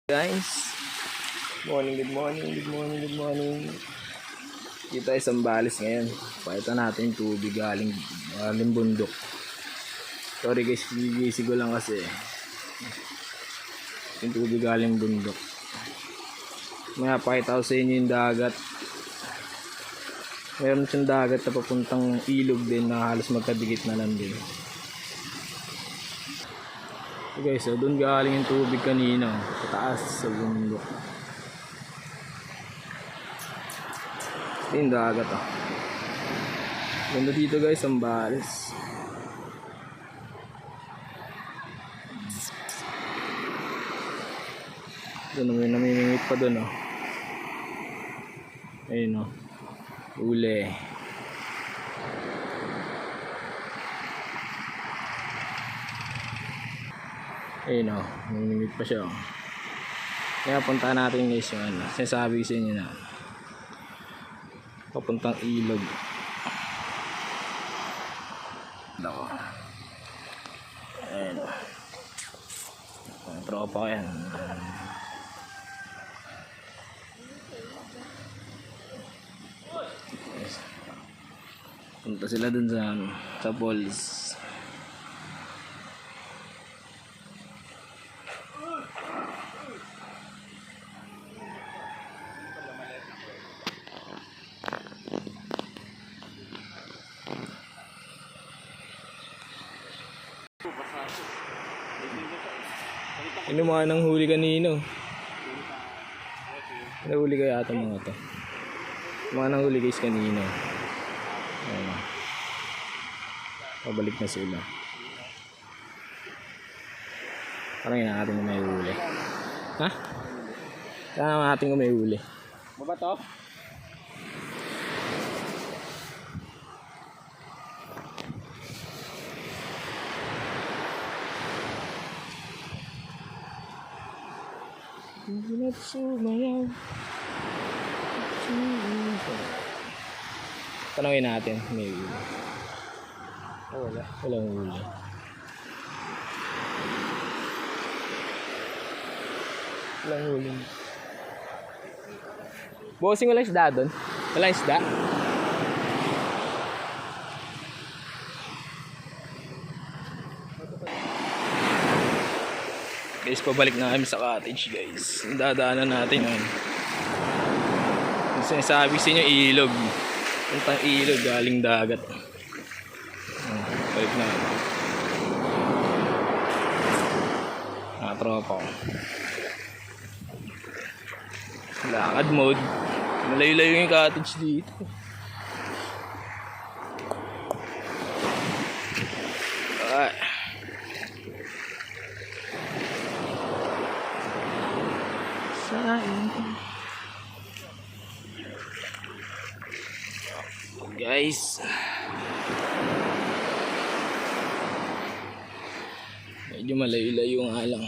Guys, good morning. Dito ay Sambales ngayon. Pakita natin yung tubig galing bundok. Sorry guys, gigising ko lang kasi yung tubig galing bundok. May pakita ko sa inyo yung dagat. Meron siyang dagat na papuntang ilog din na halos magkadikit na lang din. So guys, so doon galing yung tubig kanina, sa taas sa bundok. Ito yung dagat oh. Ganda dito guys, Sambales. Doon may namimingit pa doon oh. Ayun oh. Uli. Ayun o, namimingit pa siya o. Kaya puntahan natin guys yung ano, sinasabi ko sa inyo na papuntang ilog. Dako. Ayun o. Ang tropa ko yan. Punta sila dun sa falls. Ano mga nang huli kanino? Nahuli kaya ata mga to. Mga nang huli guys kanino. Ayun. Pabalik na sila. Parang yun natin kung may huli. Ha? Kaya natin kung may huli. Baba to? Hindi sumayaw. Tanongin natin, may huli. Oh, wala. Walang huli. Walang huli. Bossing, walang isda doon? Walang isda? Guys, pabalik na kami sa cottage guys. Dadaanan natin yun. Yung sinasabi sa inyo, ilog. Puntang ilog, galing dagat. Balik na. Tropa ko. Lakad mode. Malayo-layo yung cottage dito. Alright. Guys, medyo malayo-layo nga lang.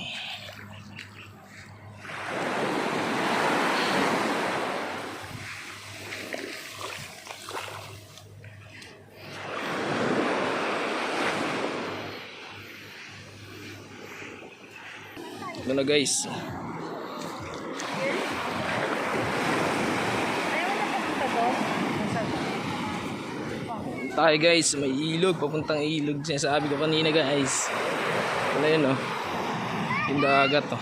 Ito na guys. Tayo guys, may ilog, papuntang ilog. Sinasabi ko kanina guys. Wala yun oh. Yung dagat oh.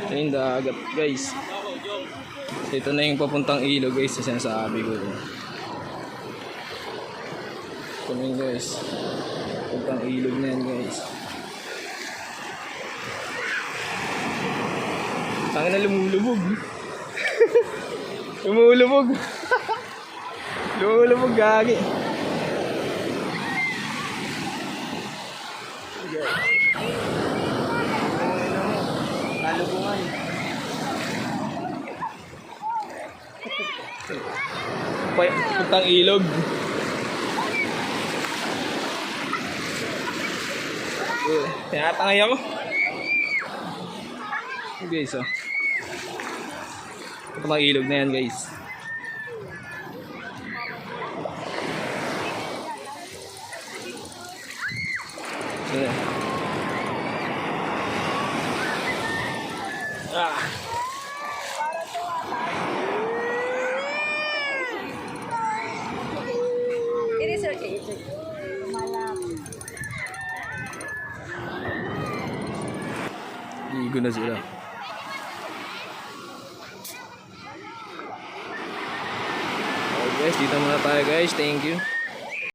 Ito yung dagat guys. Ito na yung papuntang ilog guys. Sinasabi ko. Ito na yun guys. Papuntang ilog na yan guys. Tangin na lumulubog. Lumulubog. Lumulubog gagi. Kalubungan. Puntang ilog. Tinatangay ako. Guys oh. Ito mga ilog na yan guys. Yeah. Ah. It is okay, it's okay. Malapit. Ligo na sila. Okay guys, dito muna tayo guys. Thank you.